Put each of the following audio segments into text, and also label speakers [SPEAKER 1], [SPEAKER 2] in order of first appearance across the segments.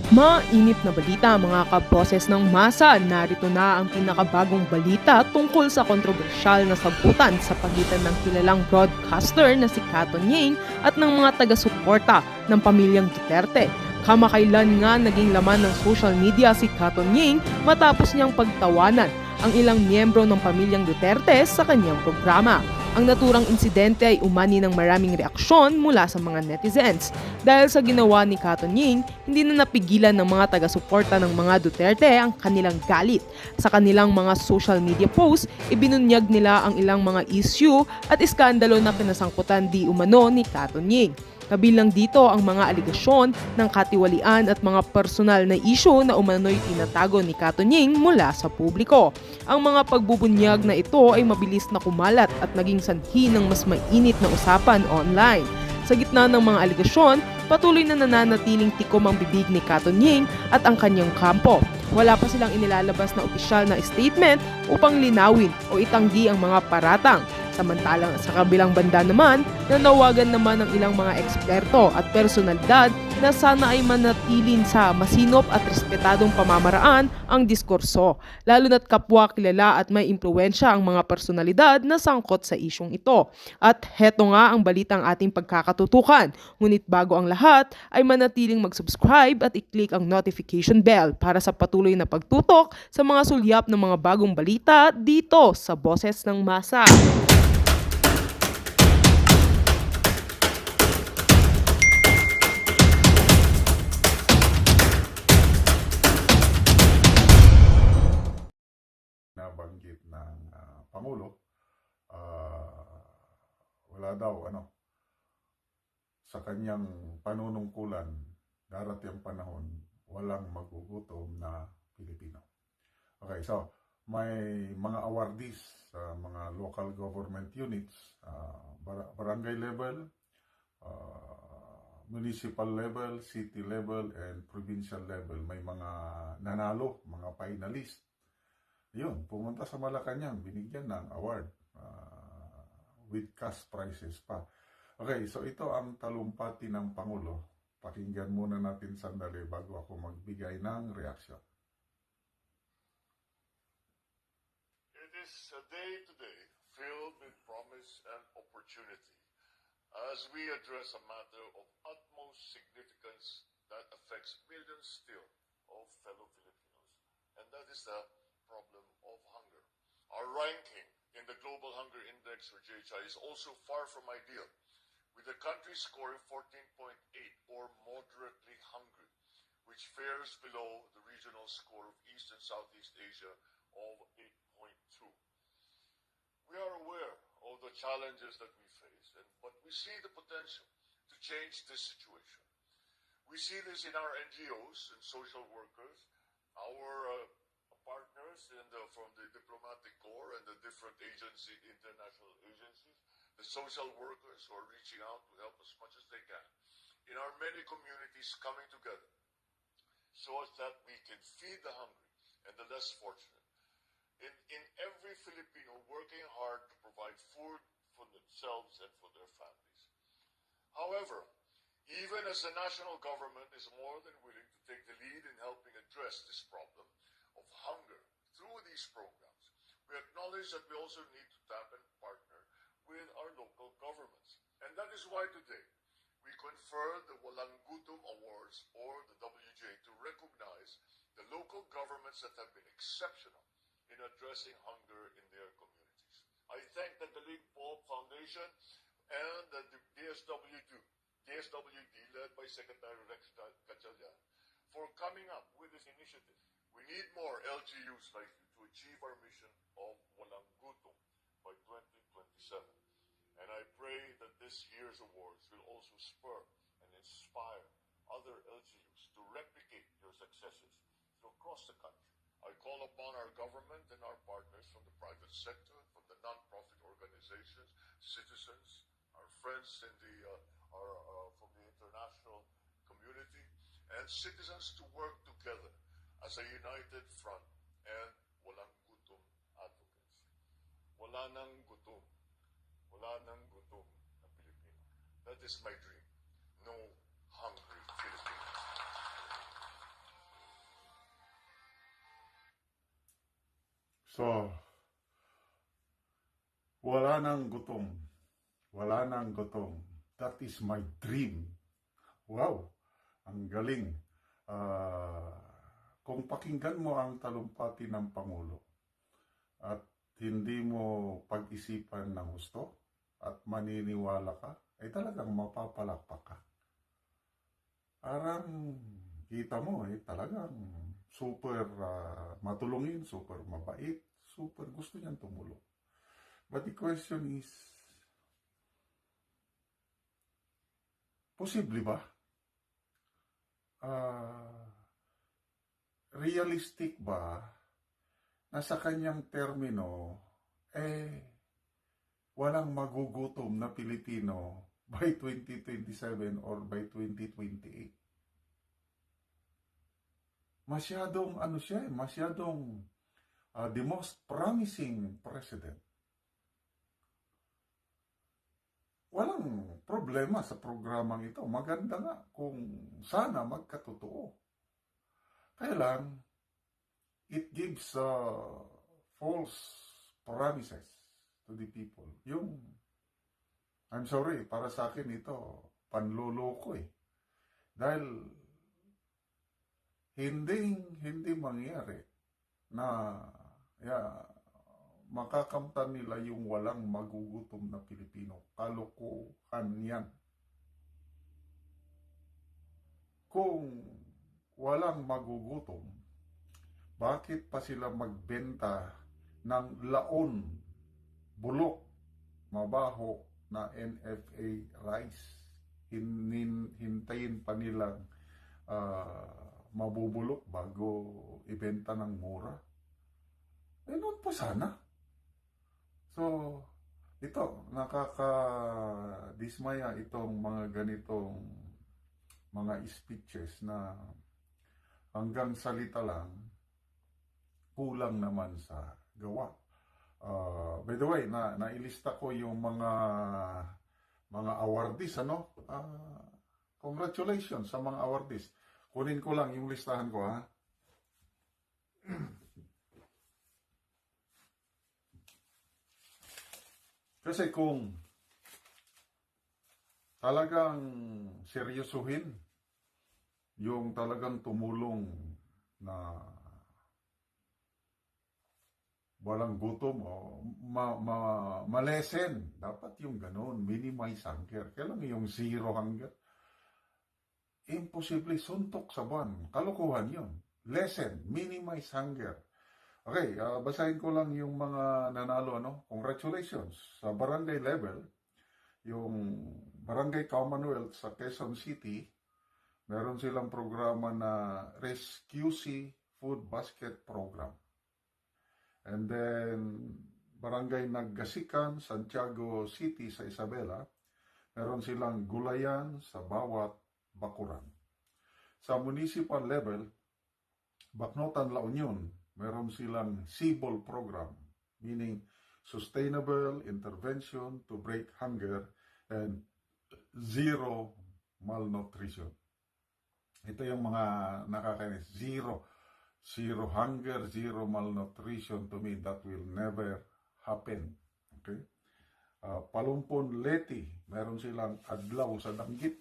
[SPEAKER 1] Mainit na balita mga kaboses ng masa, narito na ang pinakabagong balita tungkol sa kontrobersyal na sagutan sa pagitan ng kilalang broadcaster na si Kato Nieng at ng mga taga-suporta ng pamilyang Duterte. Kamakailan nga naging laman ng social media si Kato Nieng matapos niyang pagtawanan ang ilang miyembro ng pamilyang Duterte sa kanyang programa. Ang naturang insidente ay umani ng maraming reaksyon mula sa mga netizens. Dahil sa ginawa ni Kato Nieng, hindi na napigilan ng mga taga-suporta ng mga Duterte ang kanilang galit. Sa kanilang mga social media posts, ibinunyag nila ang ilang mga issue at iskandalo na pinasangkutan di umano ni Kato Nieng. Kabilang dito ang mga aligasyon ng katiwalian at mga personal na isyu na umano'y tinatago ni Kato Nieng mula sa publiko. Ang mga pagbubunyag na ito ay mabilis na kumalat at naging sanhi ng mas mainit na usapan online. Sa gitna ng mga aligasyon, patuloy na nananatiling tikom ang bibig ni Kato Nieng at ang kanyang kampo. Wala pa silang inilalabas na opisyal na statement upang linawin o itanggi ang mga paratang. Samantalang sa kabilang banda naman, nanawagan naman ng ilang mga eksperto at personalidad na sana ay manatilin sa masinop at respetadong pamamaraan ang diskurso, lalo na't kapwa kilala at may impluwensya ang mga personalidad na sangkot sa isyong ito. At heto nga ang balitang ating pagkakatutukan. Ngunit bago ang lahat, ay manatiling mag-subscribe at i-click ang notification bell para sa patuloy na pagtutok sa mga sulyap ng mga bagong balita dito sa Boses ng Masa.
[SPEAKER 2] Nabanggit ng Pangulo, wala daw sa kanyang panunungkulan, darating ang panahon, walang magugutom na Pilipino. Okay, so may mga awardees sa mga local government units, barangay level, municipal level, city level, and provincial level. May mga nanalo, mga finalist. Yun, pumunta sa Malacanang, binigyan ng award with cash prizes pa. Okay, so ito ang talumpati ng Pangulo. Pakinggan muna natin sandali bago ako magbigay ng reaksyon.
[SPEAKER 3] It is a day today filled with promise and opportunity as we address a matter of utmost significance that affects millions still of fellow Filipinos, and that is the problem of hunger. Our ranking in the Global Hunger Index, or GHI, is also far from ideal, with the country scoring 14.8 or moderately hungry, which fares below the regional score of East and Southeast Asia of 8.2. We are aware of the challenges that we face, but we see the potential to change this situation. We see this in our NGOs and social workers, our partners from the diplomatic corps and the different international agencies, the social workers who are reaching out to help as much as they can, in our many communities coming together so that we can feed the hungry and the less fortunate. In every Filipino working hard to provide food for themselves and for their families. However, even as the national government is more than willing to take the lead in helping address this problem of hunger through these programs, we acknowledge that we also need to tap and partner with our local governments. And that is why today we confer the Walang Gutom Awards, or the WJ, to recognize the local governments that have been exceptional in addressing hunger in their communities. I thank the Galing Po Foundation and the DSWD, led by Secretary Rex Gatchalian, for coming up with this initiative. We need more LGUs like you to achieve our mission of Walang Gutom by 2027. And I pray that this year's awards will also spur and inspire other LGUs to replicate your successes across the country. I call upon our government and our partners from the private sector, from the non-profit organizations, citizens, our friends in from the international community, and citizens to work together as a united front and walang gutom advocates. Wala nang gutom na Pilipino. That is my dream. No hungry Filipino.
[SPEAKER 2] So, wala nang gutom. Wala nang gutom. That is my dream. Wow, ang galing. Kung pakinggan mo ang talumpati ng Pangulo at hindi mo pag-isipan ng gusto at maniniwala ka, ay talagang mapapalakpak ka. Parang kita mo talagang super matulungin, super mabait, super gusto niyang tumulong. But the question is, posible ba? Realistic ba na sa kanyang termino, walang magugutom na Pilipino by 2027 or by 2028? Masyadong masyadong the most promising president. Walang problema sa programang ito. Maganda nga kung sana magkatotoo. Kaya lang, it gives false promises to the people. I'm sorry, para sa akin ito, panloloko Dahil, hindi mangyari na makakamtan nila yung walang magugutom na Pilipino. Kalokohan yan. Kung walang magugutom, bakit pa sila magbenta ng laon, bulok, mabaho na NFA rice? Hintayin pa nilang mabubulok bago ibenta ng mura. Noon pa sana. So, ito, nakakadismaya itong mga ganitong mga speeches na hanggang salita lang, kulang naman sa gawa. By the way, nailista ko yung mga awardees, congratulations sa mga awardees. Kunin ko lang yung listahan ko, ha. Kasi kung talagang seryosuhin yung talagang tumulong na walang gutom o malesen, dapat yung ganun, minimize hunger. Kailan yung zero hunger? Imposible, suntok sa buwan. Kalokohan yun. Lessen, minimize hunger. Okay, basahin ko lang yung mga nanalo. Congratulations. Sa barangay level, yung Barangay Commonwealth sa Quezon City, meron silang programa na Rescue Food Basket Program. And then, Barangay Naggasikan, Santiago City sa Isabela, meron silang gulayan sa bawat bakuran. Sa municipal level, Bacnotan, La Union, meron silang SIBOL program, meaning Sustainable Intervention to Break Hunger and Zero Malnutrition. Ito yung mga nakakainis. Zero hunger, zero malnutrition. To me, that will never happen. Okay? Palumpon, Leti, meron silang adlaw sa danggit.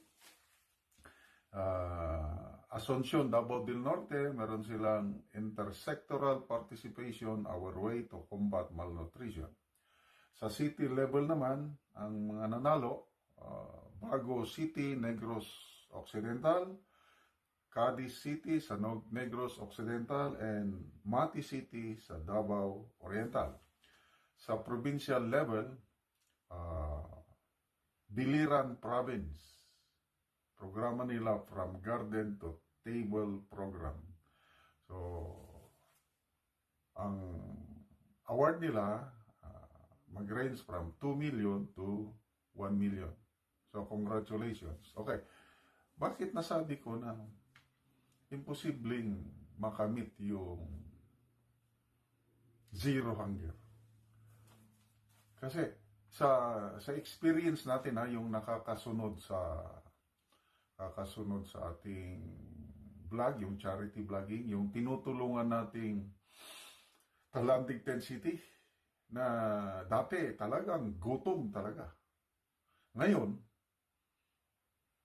[SPEAKER 2] Asuncion, Davao del Norte, meron silang intersectoral participation, our way to combat malnutrition. Sa city level naman, ang mga nanalo, Bago City, Negros Occidental, Cadiz City sa Negros Occidental, and Mati City sa Davao Oriental. Sa provincial level, Biliran Province, programa nila From Garden to Table program. So, ang award nila mag-range from 2 million to 1 million. So, congratulations. Okay, bakit nasabi ko na imposibleng makamit yung zero hunger? Kasi sa experience natin yung nakakasunod sa ating vlog, yung charity vlogging, yung tinutulungan nating Talandig 10 City na dati talagang gutom talaga. Ngayon,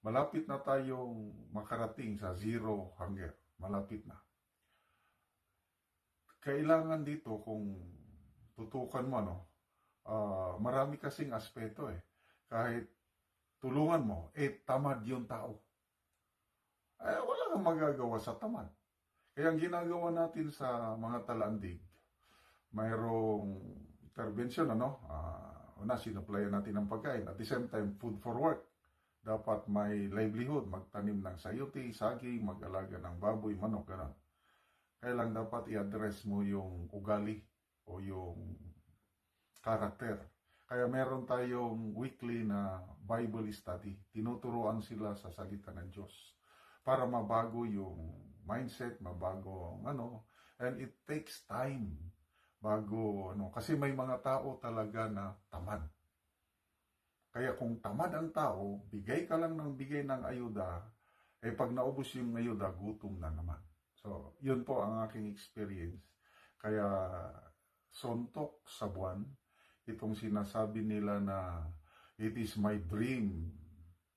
[SPEAKER 2] malapit na tayong makarating sa zero hunger. Malapit na. Kailangan dito kung tutukan mo, no, marami kasing aspeto eh. Kahit tulungan mo, tamad yung tao. Wala kang magagawa sa tamad. Kaya ang ginagawa natin sa mga talandig, mayroong intervention, ano? Una, sinuplayan natin ng pagkain. At the same time, food for work. Dapat may livelihood, magtanim ng sayote, saging, mag-alaga ng baboy, manok, gano'n. Kaya lang dapat i-address mo yung ugali o yung karakter. Kaya meron tayong weekly na Bible study. Tinuturuan sila sa salita ng Diyos para mabago yung mindset, mabago ang ano. And it takes time bago ano. Kasi may mga tao talaga na tamad. Kaya kung tamad ang tao, bigay ka lang ng bigay ng ayuda, pag naubos yung ayuda, gutom na naman. So, yun po ang aking experience. Kaya, sontok sa buwan, itong sinasabi nila na it is my dream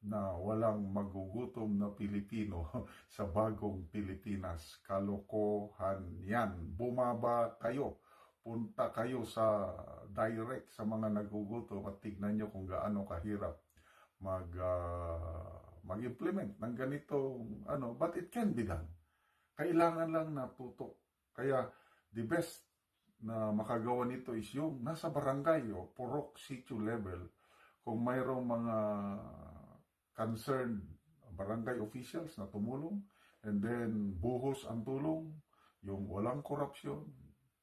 [SPEAKER 2] na walang magugutom na Pilipino sa bagong Pilipinas. Kalokohan yan. Bumaba kayo. Punta kayo sa direct sa mga nagugutom at tignan nyo kung gaano kahirap mag-implement ng ganitong ano. But it can be done. Kailangan lang natuto. Kaya the best na makagawa nito is yung nasa barangay o purok sitio level. Kung mayroong mga concerned barangay officials na tumulong and then buhos ang tulong, yung walang korupsyon,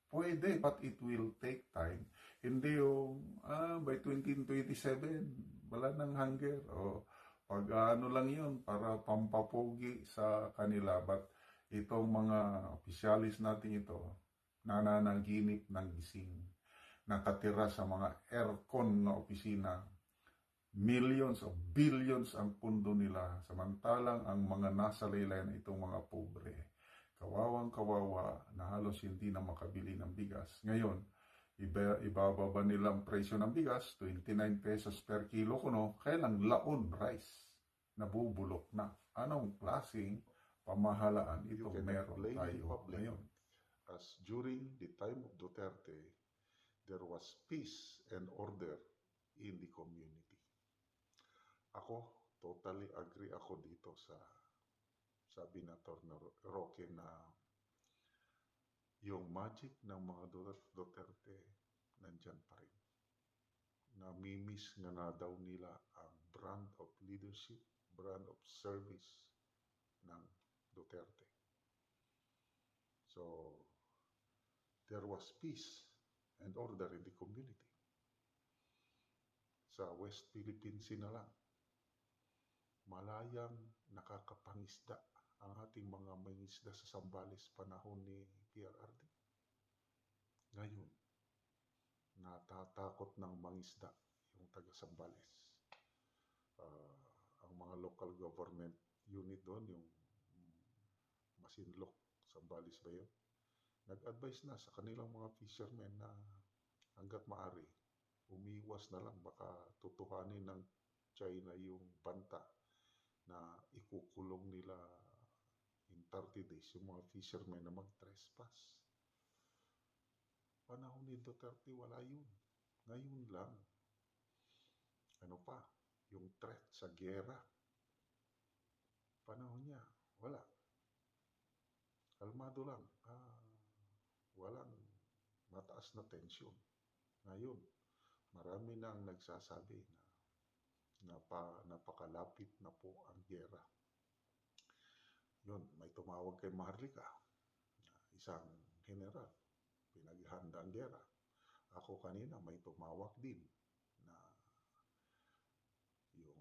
[SPEAKER 2] pwede, but it will take time. Hindi yung by 2027 wala nang hunger o pag ano lang yun para pampapogi sa kanila. But itong mga opisyalis natin ito, nananaginip ng gising, nakatira sa mga aircon na opisina, millions of billions ang pundo nila, samantalang ang mga nasa laylayan itong mga pobre, kawawang kawawa na halos hindi na makabili ng bigas. Ngayon, ibababa nila ang presyo ng bigas, 29 pesos per kilo kuno, kailang laon rice, nabubulok na. Anong klaseng pamahalaan itong meron tayo ngayon?
[SPEAKER 4] As during the time of Duterte, there was peace and order in the community. Ako, totally agree ako dito sa sabi na Roque na yung magic ng mga Duterte nandyan pa rin. Namimiss nga daw nila ang brand of leadership, brand of service ng Duterte. So, there was peace and order in the community. Sa West Philippine Sea na lang, malayang nakakapangisda ang ating mga mangisda sa Zambales panahon ni PRRD. Ngayon, natatakot ng mangisda yung taga Zambales. Ang mga local government unit doon, yung Masinloc, Zambales ba yun? Nag-advise na sa kanilang mga fishermen na hanggat maaari, umiwas na lang, baka tutuhanin ng China yung banta na ikukulong nila in 30 days yung mga fishermen na mag-trespass. Panahon ni Duterte, wala yun. Ngayon lang. Ano pa? Yung threat sa gera. Panahon niya, wala. Kalmado lang. Walang mataas na tensyon. Ngayon, marami na ang nagsasabi na napakalapit na po ang gera. Yun, may tumawag kay Maharlika, isang general, pinaghanda ang gera. Ako kanina may tumawag din na yung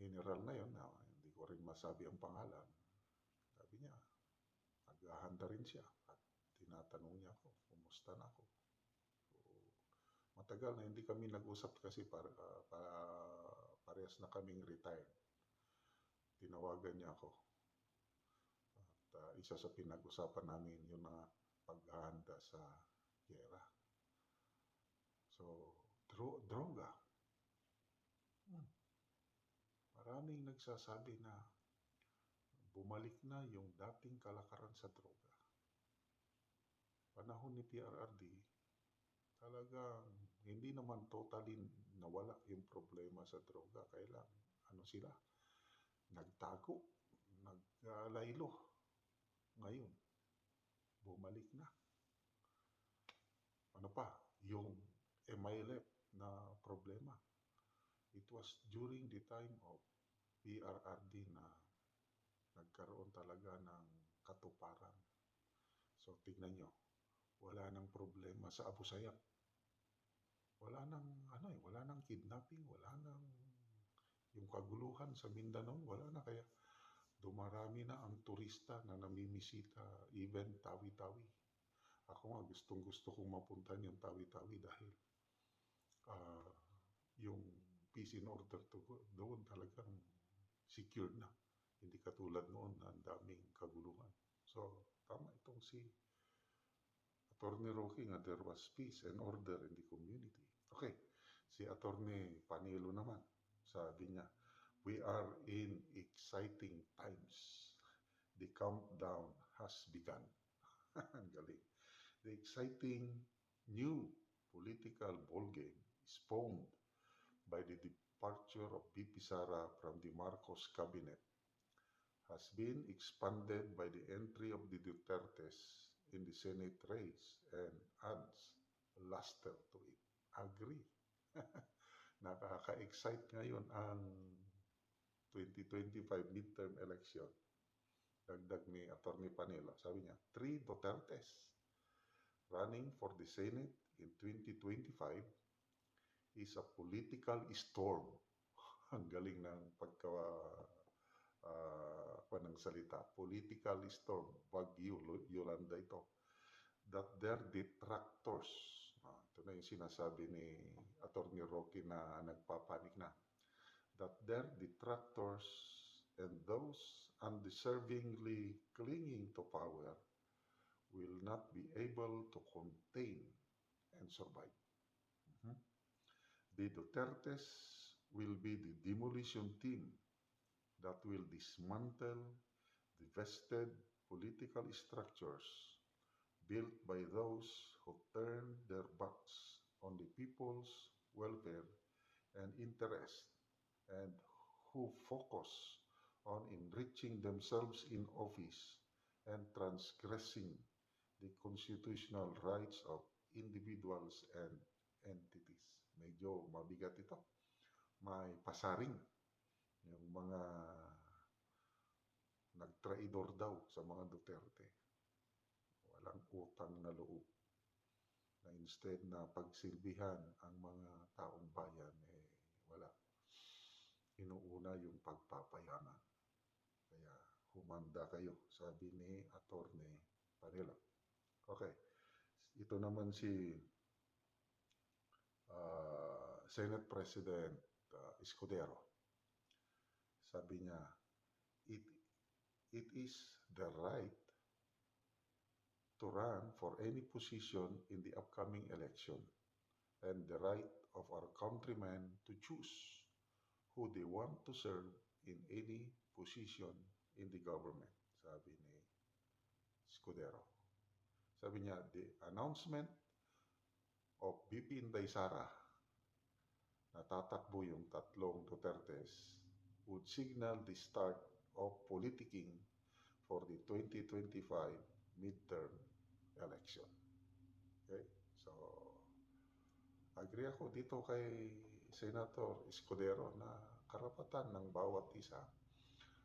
[SPEAKER 4] general na yun, na hindi ko rin masabi ang pangalan. Sabi niya, naghahanda rin siya at tinatanong niya ako, kumusta na ako. So, matagal na hindi kami nag-usap kasi parehas na kaming retired. Tinawagan niya ako. At isa sa pinag-usapan namin, yun na paghahanda sa gera. So, droga. Maraming nagsasabi na bumalik na yung dating kalakaran sa droga. Panahon ni PRRD, talagang hindi naman totally nawala yung problema sa droga. Kaya lang, sila, nagtago, naglaylo. Ngayon, bumalik na. Ano pa? Yung MILF na problema. It was during the time of PRRD na nagkaroon talaga ng katuparan. So, tignan nyo, wala nang problema sa Abu Sayyaf. Wala nang kidnapping, wala nang yung kaguluhan sa Mindanao, wala na. Kaya dumarami na ang turista na namimisita, even Tawi-Tawi. Ako nga, gusto kong mapuntahan yung Tawi-Tawi dahil yung peace in order to go, doon talagang secured na. Hindi katulad noon na ang daming kaguluhan. So, tama itong si Attorney Roque nga, there was peace and order in the community. Okay, si Attorney Panelo naman, sabi niya, we are in exciting times. The countdown has begun. Ang galing. The exciting new political ballgame is formed by the departure of VP Sara from the Marcos cabinet has been expanded by the entry of the Dutertes in the Senate race and adds luster to it. Agree. Nakaka-excite ngayon ang 2025 midterm election. Dagdag ni Attorney Panelo, sabi niya, 3 Dutertes running for the Senate in 2025 is a political storm. Ang galing ng ng salita. Political storm. Bagyo, Yolanda ito. That their detractors, ito na yung sinasabi ni Attorney Roque na nagpapanik na, that their detractors and those undeservingly clinging to power will not be able to contain and survive. The Dutertes will be the demolition team that will dismantle the vested political structures built by those who turn their backs on the people's welfare and interest and who focus on enriching themselves in office and transgressing the constitutional rights of individuals and entities. Medyo mabigat ito. May pasaring yung mga nagtraidor daw sa mga Duterte. Walang utang na loob. Na instead na pagsilbihan ang mga taong bayan, wala. Inuuna yung pagpapayaman. Kaya humanda kayo, sabi ni Attorney Panelo. Okay. Ito naman si Senate President Escudero. Sabi niya, it is the right to run for any position in the upcoming election and the right of our countrymen to choose who they want to serve in any position in the government, sabi ni Escudero. Sabi niya, the announcement of VP Inday Sara na tatakbo yung tatlong Dutertes would signal the start of politicking for the 2025 midterm election. Okay? So, agree ako dito kay Senator Escudero na karapatan ng bawat isa.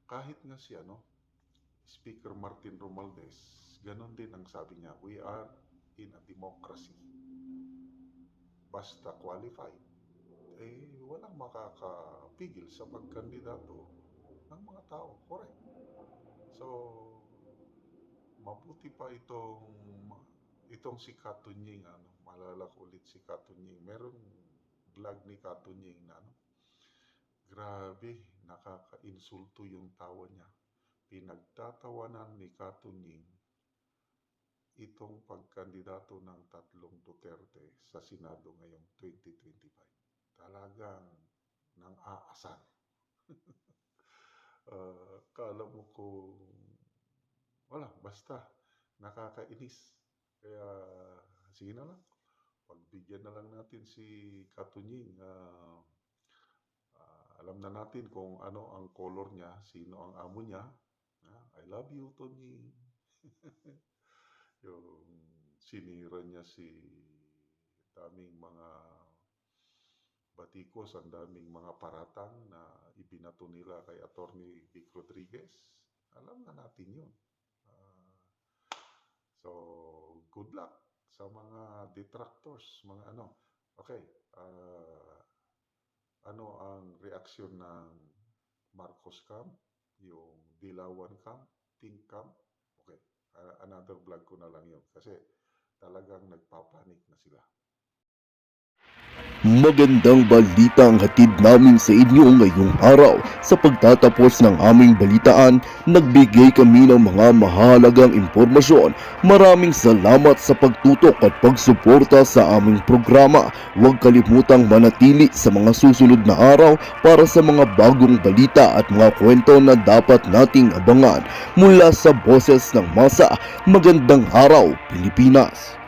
[SPEAKER 4] Kahit nga si Speaker Martin Romualdez, ganon din ang sabi niya, we are in a democracy. Basta qualified, walang makakapigil sa pagkandidato ng mga tao. Correct. So, mabuti pa itong si Katunying, maalala ko ulit si Katunying. Merong vlog ni Katunying na grabe, nakaka-insulto yung tawa niya. Pinagtatawanan ni Katunying itong pagkandidato ng tatlong Duterte sa Senado ngayong 2025. Talagang nang aasar. Kala mo kung wala, basta nakakainis. Kaya sige na lang, pagbigyan na lang natin si Katunying. Alam na natin kung ano ang color niya, sino ang amo niya. I love you, Tony. Yung sinira niya si daming mga batikos, ang daming mga paratang na ibinato nila kay Attorney Vic Rodriguez. Alam na natin yun. So, good luck sa mga detractors, mga ano. Okay, ano ang reaksyon ng Marcos camp, yung Dilawan camp, Pink camp? Okay, another vlog ko na lang yun kasi talagang nagpapanik na sila.
[SPEAKER 5] Magandang balita ang hatid namin sa inyo ngayong araw. Sa pagtatapos ng aming balitaan, nagbigay kami ng mga mahalagang impormasyon. Maraming salamat sa pagtutok at pagsuporta sa aming programa. Huwag kalimutang manatili sa mga susunod na araw para sa mga bagong balita at mga kwento na dapat nating abangan. Mula sa Boses ng Masa, magandang araw, Pilipinas!